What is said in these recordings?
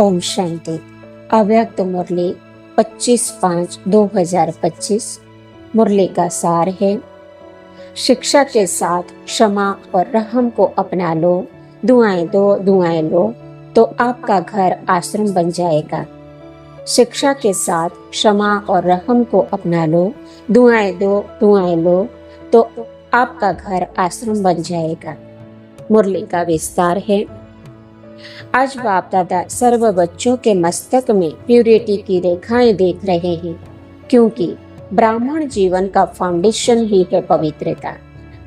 ओम शांति। अव्यक्त मुरली 25/5/2025। मुरली का सार है, शिक्षा के साथ क्षमा और रहम को अपना लो, दुआएं दो दुआएं लो तो आपका घर आश्रम बन जाएगा। शिक्षा के साथ क्षमा और रहम को अपना लो, दुआएं दो दुआएं लो तो आपका घर आश्रम बन जाएगा। मुरली का विस्तार है। आज बाप दादा सर्व बच्चों के मस्तक में प्यूरिटी की रेखाएं देख रहे हैं, क्योंकि ब्राह्मण जीवन का फाउंडेशन ही है पवित्रता।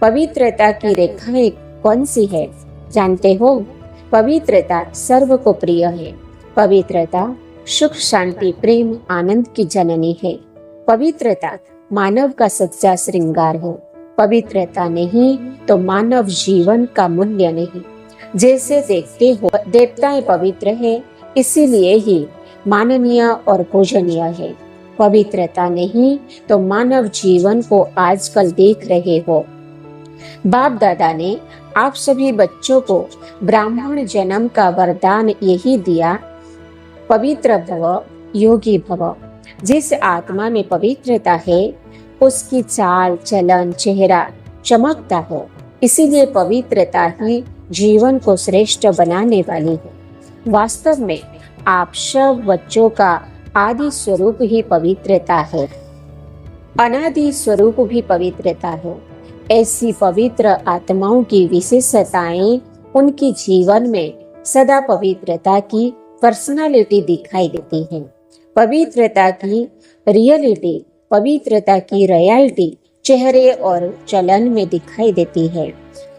पवित्रता की रेखाएं कौन सी है जानते हो? पवित्रता सर्व को प्रिय है। पवित्रता सुख शांति प्रेम आनंद की जननी है। पवित्रता मानव का सच्चा श्रृंगार है। पवित्रता नहीं तो मानव जीवन का मूल्य नहीं। जैसे देखते हो देवताएं पवित्र है, इसीलिए ही माननीय और पूजनीय है। पवित्रता नहीं तो मानव जीवन को आजकल देख रहे हो। बाप दादा ने आप सभी बच्चों को ब्राह्मण जन्म का वरदान यही दिया, पवित्र भव योगी भव। जिस आत्मा में पवित्रता है उसकी चाल चलन चेहरा चमकता है। इसीलिए पवित्रता ही जीवन को श्रेष्ठ बनाने वाली है। वास्तव में आप सब बच्चों का आदि स्वरूप ही पवित्रता है, अनादि स्वरूप भी पवित्रता है। ऐसी पवित्र आत्माओं की विशेषताएं उनकी जीवन में सदा पवित्रता की पर्सनालिटी दिखाई देती है। पवित्रता की रियलिटी, पवित्रता की रियलिटी चेहरे और चलन में दिखाई देती है।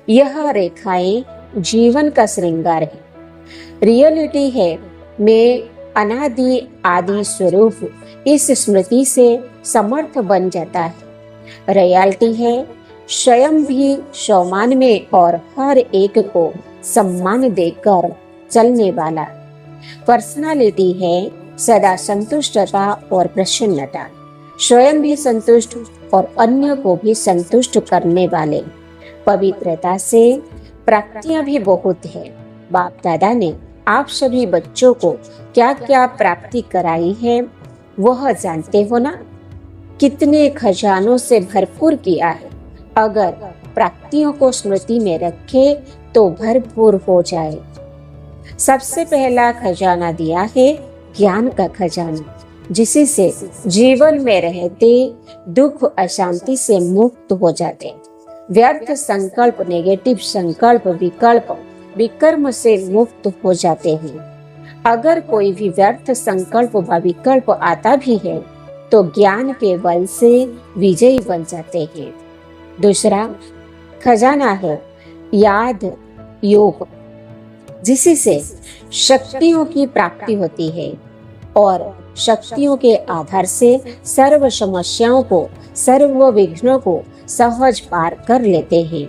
यह रेखाएं जीवन का श्रृंगार है। रियलिटी है मैं अनादि आदि स्वरूप, इस स्मृति से समर्थ बन जाता है। रियलिटी है स्वयं भी सम्मान में और हर एक को सम्मान देकर चलने वाला। पर्सनालिटी है सदा संतुष्टता और प्रसन्नता, स्वयं भी संतुष्ट और अन्य को भी संतुष्ट करने वाले। पवित्रता से प्राप्तियां भी बहुत है। बाप दादा ने आप सभी बच्चों को क्या क्या प्राप्ति कराई है वह जानते हो ना? कितने खजानों से भरपूर किया है। अगर प्राप्तियों को स्मृति में रखे तो भरपूर हो जाए। सबसे पहला खजाना दिया है ज्ञान का खजाना, जिससे जीवन में रहते दुख अशांति से मुक्त हो जाते। व्यर्थ संकल्प, नेगेटिव संकल्प, विकल्प, विकर्म से मुक्त हो जाते हैं। अगर कोई भी व्यर्थ संकल्प व विकल्प आता भी है तो ज्ञान के बल से विजयी बन जाते हैं। दूसरा खजाना है याद योग, जिससे शक्तियों की प्राप्ति होती है और शक्तियों के आधार से सर्व समस्याओं को, सर्व विघ्नों को सहज पार कर लेते हैं।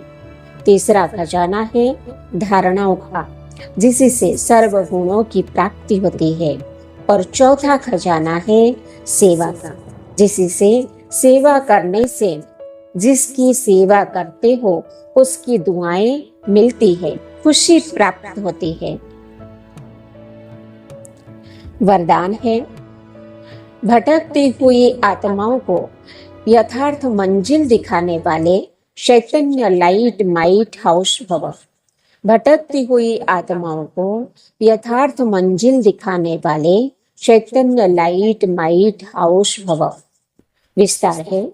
तीसरा खजाना है धारणाओं का, जिससे सर्व गुणों की प्राप्ति होती है। और चौथा खजाना है सेवा का, जिससे सेवा करने से जिसकी सेवा करते हो उसकी दुआएं मिलती है, खुशी प्राप्त होती है। वरदान है भटकती हुई आत्माओं को यथार्थ मंजिल दिखाने वाले चैतन्य लाइट माइट हाउस भव। भटकती हुई आत्माओं को यथार्थ मंजिल दिखाने वाले चैतन्य लाइट माइट हाउस भव। विस्तार है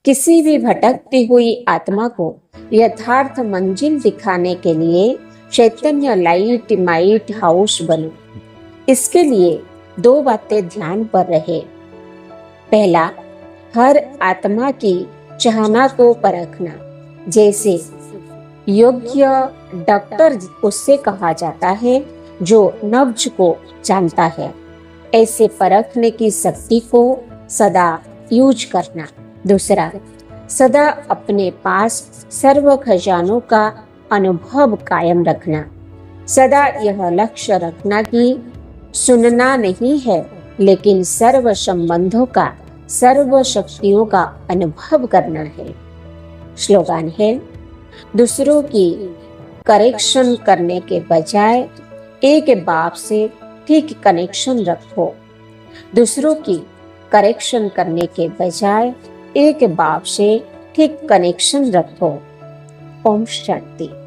किसी भी भटकती हुई आत्मा को यथार्थ मंजिल दिखाने के लिए चैतन्य लाइट माइट हाउस बनो। इसके लिए दो बातें ध्यान पर रहे। पहला, हर आत्मा की चाहना को परखना। जैसे योग्य डॉक्टर उससे कहा जाता है जो नब्ज को जानता है। ऐसे परखने की शक्ति को सदा यूज करना। दूसरा, सदा अपने पास सर्व खजानों का अनुभव कायम रखना। सदा यह लक्ष्य रखना कि सुनना नहीं है, लेकिन सर्व संबंधों का, सर्व शक्तियों का अनुभव करना है। स्लोगन है दूसरों की करेक्शन करने के बजाय एक बाप से ठीक कनेक्शन रखो। दूसरों की करेक्शन करने के बजाय एक बाप से ठीक कनेक्शन रखो। ओम शांति।